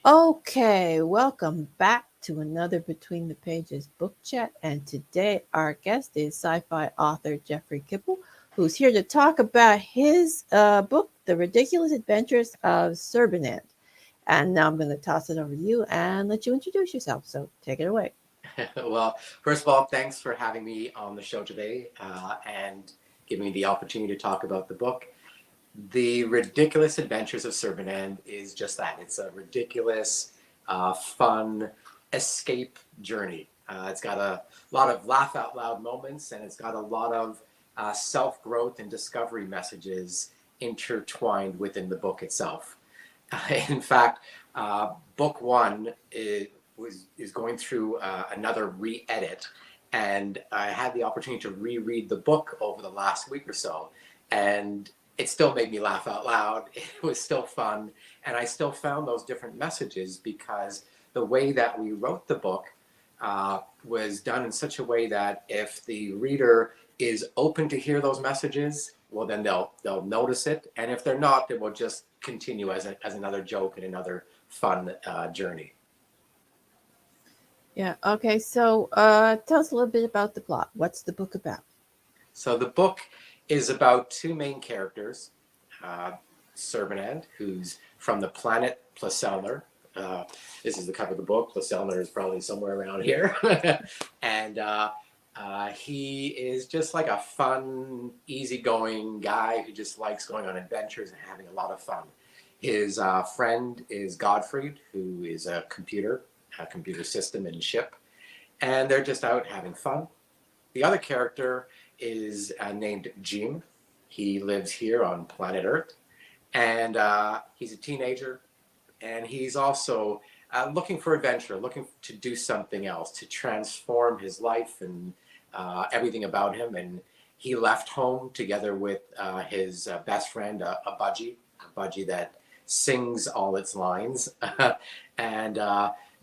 Okay, welcome back to another Between the Pages book chat. And today our guest is sci fi author Jeffrey Kippel, who's here to talk about his book, The Ridiculous Adventures of Serbinand. And now I'm going to toss it over to you and let you introduce yourself. So take it away. Well, first of all, thanks for having me on the show today and giving me the opportunity to talk about the book. The Ridiculous Adventures of Serbinand is just that. It's a ridiculous, fun escape journey. It's got a lot of laugh out loud moments, and it's got a lot of self growth and discovery messages intertwined within the book itself. In fact, book one is going through another re-edit, and I had the opportunity to reread the book over the last week or so, and it still made me laugh out loud. It was still fun, and I still found those different messages because the way that we wrote the book was done in such a way that if the reader is open to hear those messages, well, then they'll notice it, and if they're not, it will just continue as another joke and another fun journey. Yeah, okay, so tell us a little bit about the plot. What's the book about? So the book is about two main characters, uh, Serbanand, who's from the planet Placelner. This is the cover of the book. Placelner is probably somewhere around here. And he is just like a fun, easygoing guy who just likes going on adventures and having a lot of fun. His friend is Gottfried, who is a computer system and ship, and they're just out having fun. The other character is named Jim. He lives here on planet Earth, and he's a teenager, and he's also looking for adventure, looking to do something else, to transform his life and everything about him. And he left home together with his best friend, a budgie that sings all its lines, and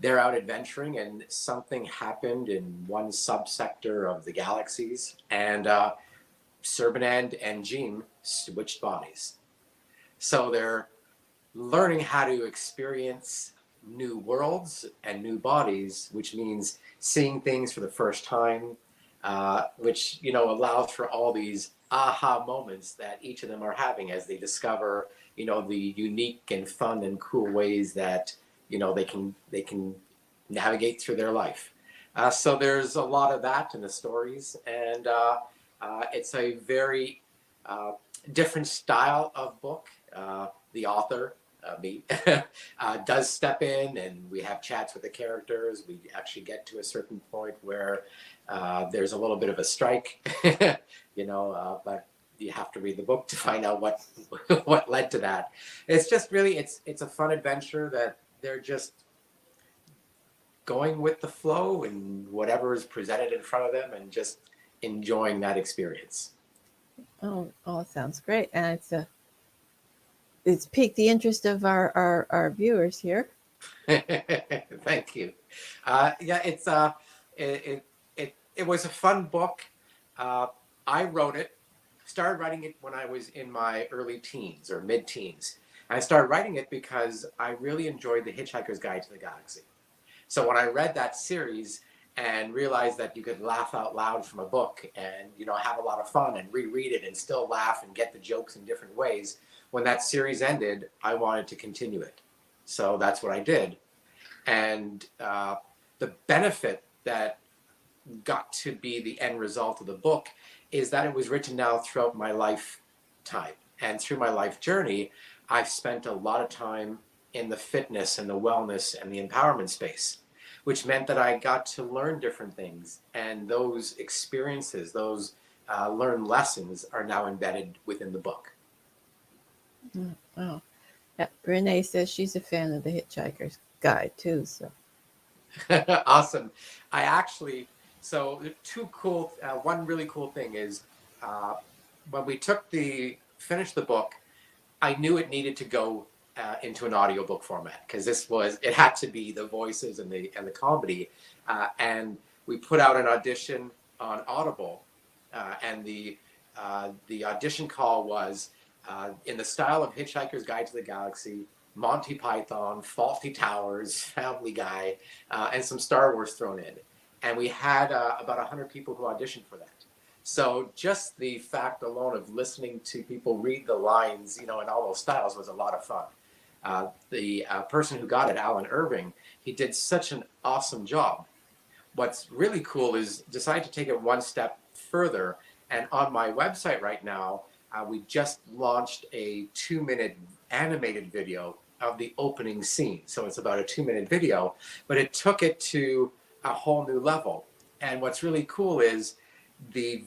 they're out adventuring, and something happened in one subsector of the galaxies, and Serbanand and Jean switched bodies. So they're learning how to experience new worlds and new bodies, which means seeing things for the first time, which allows for all these aha moments that each of them are having as they discover the unique and fun and cool ways that they can navigate through their life. So there's a lot of that in the stories, and it's a very different style of book. The author, me, does step in, and we have chats with the characters. We actually get to a certain point where there's a little bit of a strike, but you have to read the book to find out what what led to that. It's just really it's a fun adventure that they're just going with the flow and whatever is presented in front of them and just enjoying that experience. Oh, it sounds great. And it's piqued the interest of our viewers here. Thank you. Yeah, it was a fun book. Uh, I wrote it, started writing it when I was in my early teens or mid teens. I started writing it because I really enjoyed The Hitchhiker's Guide to the Galaxy. So when I read that series and realized that you could laugh out loud from a book and have a lot of fun and reread it and still laugh and get the jokes in different ways, when that series ended, I wanted to continue it. So that's what I did. And the benefit that got to be the end result of the book is that it was written now throughout my lifetime. And through my life journey, I've spent a lot of time in the fitness and the wellness and the empowerment space, which meant that I got to learn different things. And those experiences, those learned lessons are now embedded within the book. Oh, yeah. Renee says she's a fan of the Hitchhiker's Guide too. So, Awesome. I actually, so two cool, one really cool thing is uh, when we finished the book, I knew it needed to go into an audiobook format because it had to be the voices and the comedy. And we put out an audition on Audible, and the audition call was in the style of Hitchhiker's Guide to the Galaxy. Monty Python, Faulty Towers, Family Guy, and some Star Wars thrown in. And we had about 100 people who auditioned for that. So just the fact alone of listening to people read the lines, in all those styles was a lot of fun. The person who got it, Alan Irving, he did such an awesome job. What's really cool is decide to take it one step further. And on my website right now, we just launched a 2-minute animated video of the opening scene. So it's about a 2-minute video, but it took it to a whole new level. And what's really cool is the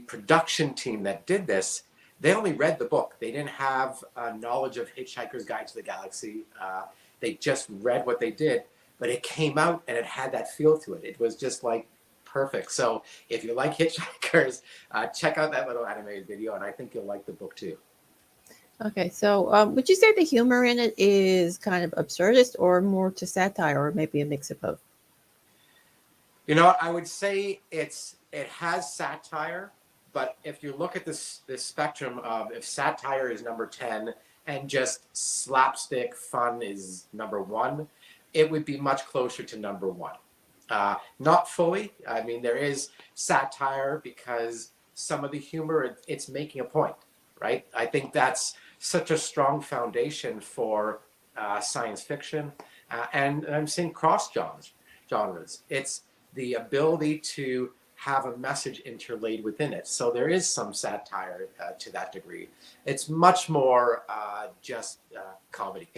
production team that did this, they only read the book. They didn't have knowledge of Hitchhiker's Guide to the Galaxy. They just read what they did, but it came out and it had that feel to it. It was just like perfect. So if you like Hitchhikers, check out that little animated video, and I think you'll like the book too. Okay, so would you say the humor in it is kind of absurdist or more to satire, or maybe a mix of both? I would say it has satire, but if you look at this spectrum of if satire is number 10 and just slapstick fun is number 1, it would be much closer to number 1. Not fully. I mean, there is satire because some of the humor, it's making a point, right? I think that's such a strong foundation for science fiction, and I'm saying cross genres. It's the ability to have a message interlaid within it. So there is some satire to that degree. It's much more just comedy.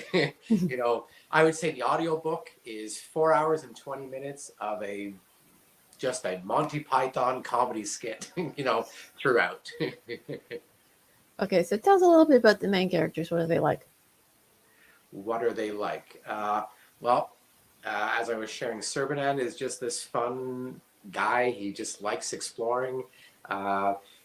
I would say the audiobook is 4 hours and 20 minutes of just a Monty Python comedy skit, throughout. Okay, so tell us a little bit about the main characters. What are they like? What are they like? Well, as I was sharing, Serbinand is just this fun guy. He just likes exploring.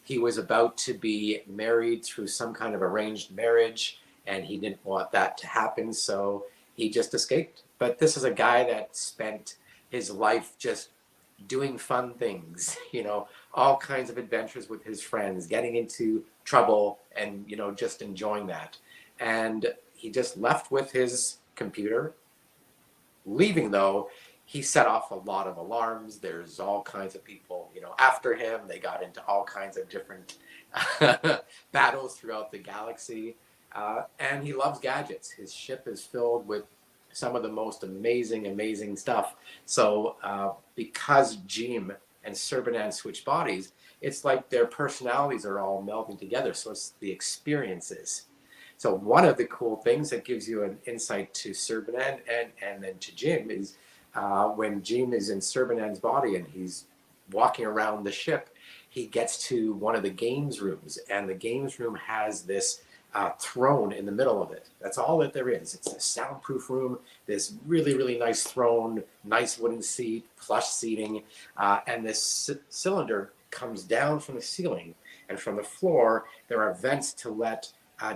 He was about to be married through some kind of arranged marriage, and he didn't want that to happen, so he just escaped. But this is a guy that spent his life just doing fun things, all kinds of adventures with his friends, getting into trouble and, just enjoying that. And he just left with his computer. Leaving, though, he set off a lot of alarms. There's all kinds of people, after him. They got into all kinds of different battles throughout the galaxy. And he loves gadgets. His ship is filled with some of the most amazing stuff. So because Jim and Serbinand switch bodies, it's like their personalities are all melding together. So it's the experiences. So one of the cool things that gives you an insight to Serbinand and then to Jim is when Jim is in Serbinand's body and he's walking around the ship, he gets to one of the games rooms, and the games room has this throne in the middle of it. That's all that there is. It's a soundproof room, this really nice throne, nice wooden seat, plush seating, and this cylinder comes down from the ceiling, and from the floor there are vents to let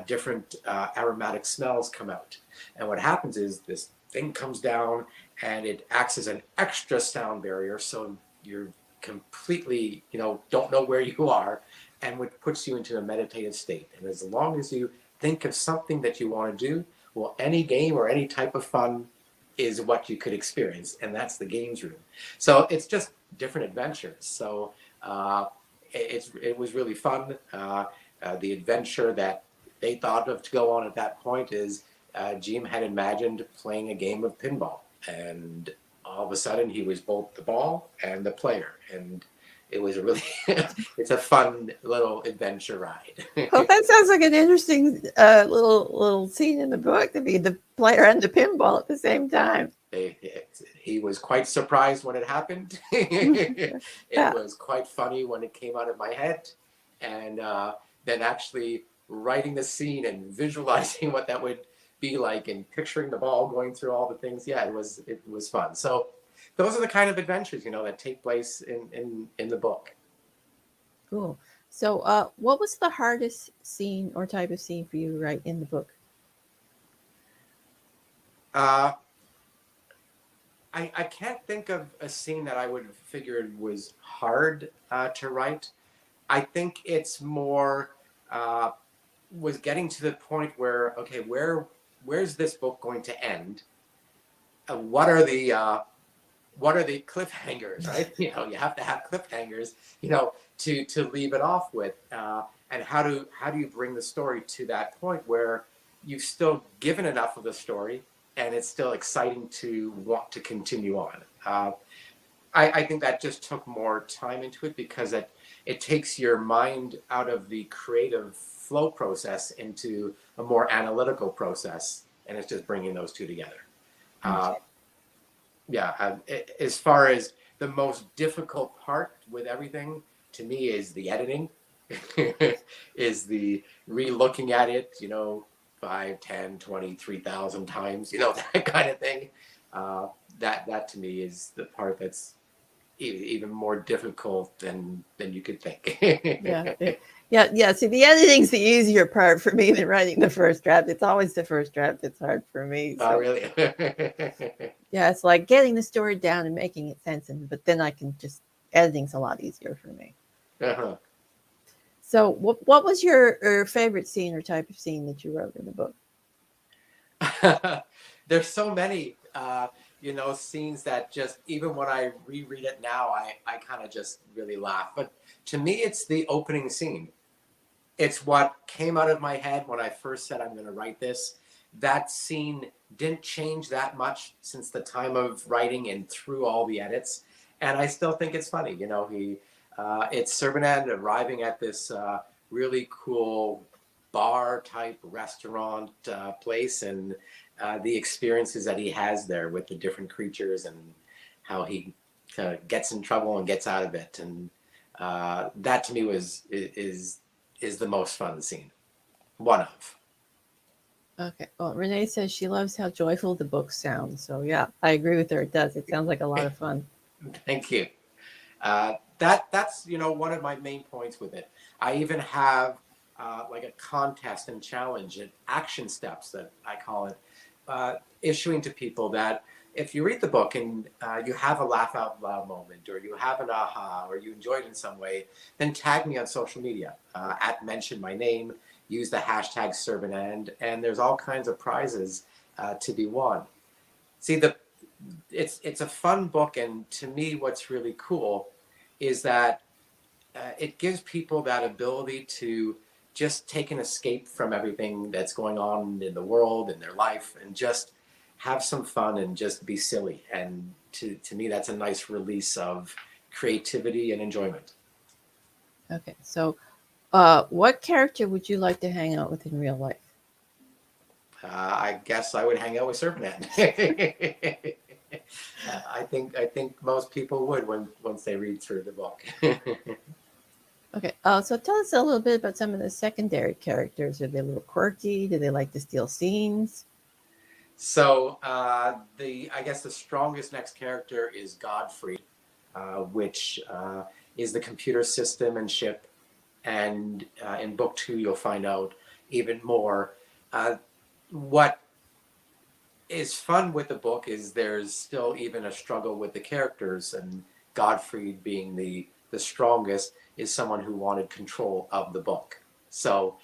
different aromatic smells come out. And what happens is this thing comes down and it acts as an extra sound barrier, so you're completely, don't know where you are, and which puts you into a meditative state. And as long as you think of something that you want to do, well, any game or any type of fun is what you could experience, and that's the games room. So it's just different adventures. So it was really fun. The adventure that they thought of to go on at that point is Jim had imagined playing a game of pinball, and all of a sudden he was both the ball and the player, and it was really it's a fun little adventure ride. Well, that sounds like an interesting little scene in the book, to be the player and the pinball at the same time. He was quite surprised when it happened. It was quite funny when it came out of my head, and then actually writing the scene and visualizing what that would be like and picturing the ball going through all the things. Yeah, it was fun. So those are the kind of adventures, that take place in the book. Cool. So what was the hardest scene or type of scene for you to write in the book? I can't think of a scene that I would have figured was hard to write. I think it's more was getting to the point where, okay, where where's this book going to end? What are the cliffhangers, right? You know, you have to have cliffhangers, you know, to leave it off with. And how do you bring the story to that point where you've still given enough of the story and it's still exciting to want to continue on? I think that just took more time into it because it takes your mind out of the creative flow process into a more analytical process, and it's just bringing those two together. Okay. Yeah, as far as the most difficult part with everything to me is the editing, is the re-looking at it, you know, 5, 10, 20, 3,000 times, you know, that kind of thing. That to me is the part that's even more difficult than you could think. Yeah, yeah. See, the editing's the easier part for me than writing the first draft. It's always the first draft that's hard for me. Oh, So really? yeah, it's like getting the story down and making it sense, but then I can just editing's a lot easier for me. Uh-huh. So what was your favorite scene or type of scene that you wrote in the book? There's so many, you know, scenes that just, even when I reread it now, I kind of just really laugh. But to me, it's the opening scene. It's what came out of my head when I first said I'm going to write this. That scene didn't change that much since the time of writing and through all the edits. And I still think it's funny. You know, it's Serbinand arriving at this really cool bar type restaurant place, and the experiences that he has there with the different creatures and how he gets in trouble and gets out of it. And that to me is the most fun scene. One of. Okay. Well, Renee says she loves how joyful the book sounds. So yeah, I agree with her. It does. It sounds like a lot of fun. Thank you. That's, you know, one of my main points with it. I even have like a contest and challenge and action steps that I call it, issuing to people that if you read the book and you have a laugh out loud moment, or you have an aha, or you enjoyed it in some way, then tag me on social media, mention my name, use the hashtag Serbinand, and there's all kinds of prizes to be won. See, it's a fun book, and to me, what's really cool is that it gives people that ability to just take an escape from everything that's going on in the world, in their life, and just have some fun and just be silly. And to me, that's a nice release of creativity and enjoyment. Okay. So what character would you like to hang out with in real life? I guess I would hang out with Serpent. I think most people would once they read through the book. Okay. So tell us a little bit about some of the secondary characters. Are they a little quirky? Do they like to steal scenes? So I guess the strongest next character is Godfrey, which is the computer system and ship. And in book 2, you'll find out even more. What is fun with the book is there's still even a struggle with the characters, and Godfrey, being the strongest, is someone who wanted control of the book. So,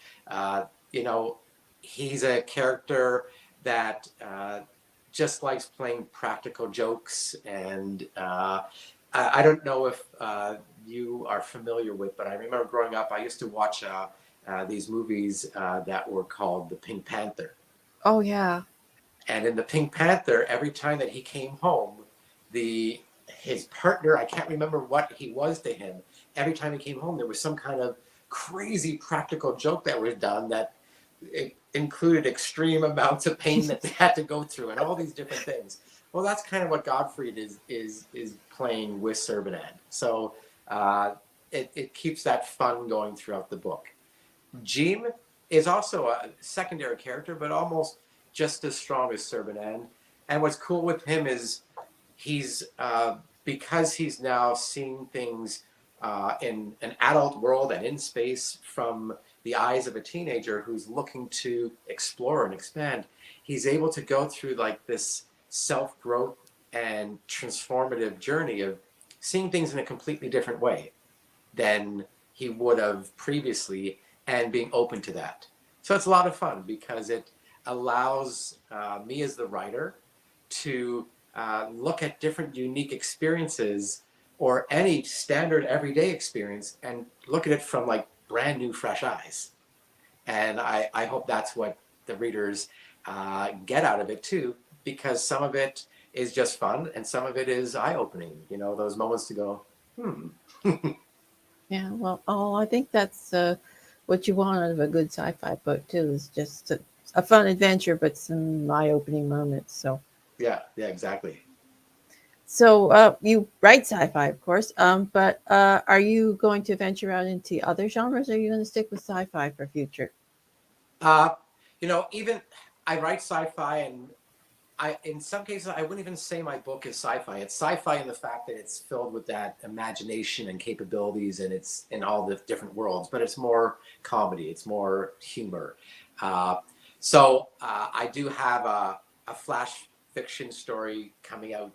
you know, he's a character that just likes playing practical jokes. And I don't know if you are familiar with, but I remember growing up, I used to watch these movies that were called The Pink Panther. Oh yeah. And in the Pink Panther, every time that he came home, his partner, I can't remember what he was to him, every time he came home, there was some kind of crazy practical joke that was done that included extreme amounts of pain that they had to go through and all these different things. Well, that's kind of what Godfried is playing with Serbinand. So it keeps that fun going throughout the book. Jim is also a secondary character, but almost just as strong as Serbinand. And what's cool with him is he's because he's now seeing things in an adult world and in space from the eyes of a teenager who's looking to explore and expand. He's able to go through like this self-growth and transformative journey of seeing things in a completely different way than he would have previously, and being open to that. So it's a lot of fun because allows me as the writer to look at different unique experiences or any standard everyday experience and look at it from like brand new, fresh eyes. And I hope that's what the readers get out of it too, because some of it is just fun and some of it is eye-opening. You know, those moments to go, Yeah, well, I think that's what you want out of a good sci-fi book too, is just a fun adventure, but some eye-opening moments. yeah, yeah, exactly. So you write sci-fi, of course, but are you going to venture out into other genres, or are you going to stick with sci-fi for future? Uh, you know, even I write sci-fi, and in some cases, I wouldn't even say my book is sci-fi. It's sci-fi in the fact that it's filled with that imagination and capabilities, and it's in all the different worlds. But it's more comedy. It's more humor. Uh, I do have a flash fiction story coming out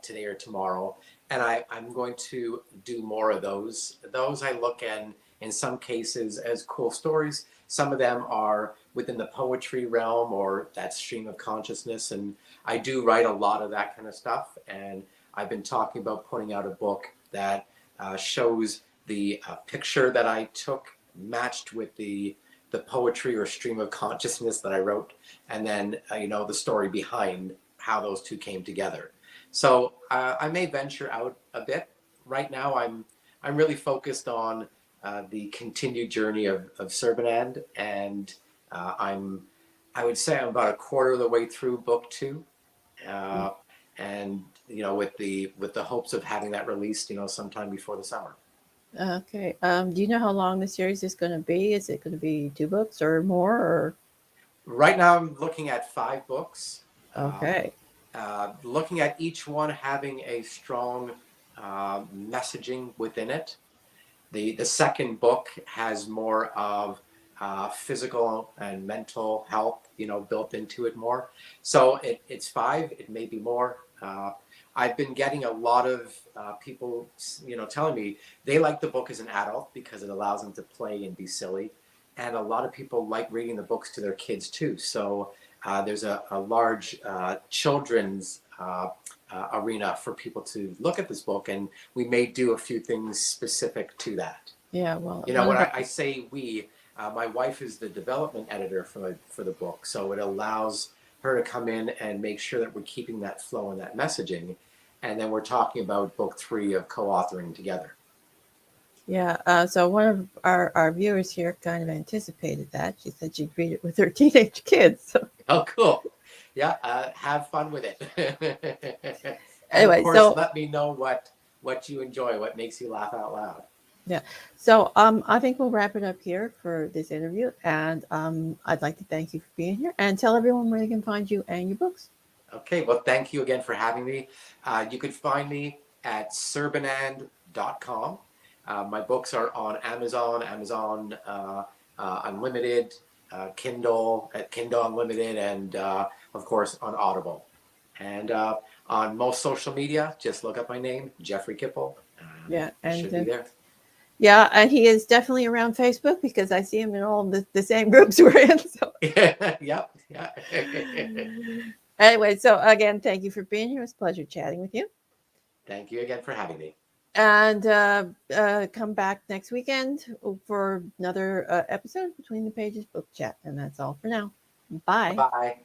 today or tomorrow, and I'm going to do more of those. Those I look at in some cases as cool stories. Some of them are within the poetry realm or that stream of consciousness, and I do write a lot of that kind of stuff. And I've been talking about putting out a book that shows the picture that I took matched with the poetry or stream of consciousness that I wrote, and then the story behind how those two came together. So I may venture out a bit. Right now, I'm really focused on the continued journey of Serbinand, and I would say I'm about a quarter of the way through book two, uh, and with the hopes of having that released sometime before the summer. Okay. Do you know how long the series is going to be? Is it going to be 2 books or more? Or Right now, I'm looking at 5 books. Uh, okay. Looking at each one having a strong messaging within it. The second book has more of physical and mental health, built into it more. So it's 5. It may be more. I've been getting a lot of people, telling me they like the book as an adult because it allows them to play and be silly, and a lot of people like reading the books to their kids too. So there's a large children's arena for people to look at this book, and we may do a few things specific to that. Yeah. Well, When I say we, my wife is the development editor for the book, so it allows her to come in and make sure that we're keeping that flow and that messaging, and then we're talking about book 3 of co-authoring together. yeah. So one of our viewers here kind of anticipated that. She said she'd read it with her teenage kids. So Oh, cool. Yeah, have fun with it. And of anyway, course, so let me know what you enjoy, what makes you laugh out loud. yeah. So I think we'll wrap it up here for this interview, and I'd like to thank you for being here and tell everyone where they can find you and your books. Okay, well, thank you again for having me. You can find me at serbinand.com. My books are on Amazon Unlimited, Kindle at Kindle Unlimited, and of course on Audible. And on most social media, just look up my name, Jeffrey Kippel. Yeah, I and should be there. yeah, and he is definitely around Facebook because I see him in all the same groups we're in. So Yep, yeah. anyway, so again, thank you for being here. It was a pleasure chatting with you. Thank you again for having me. And come back next weekend for another episode Between the Pages Book Chat. And that's all for now. Bye. Bye-bye.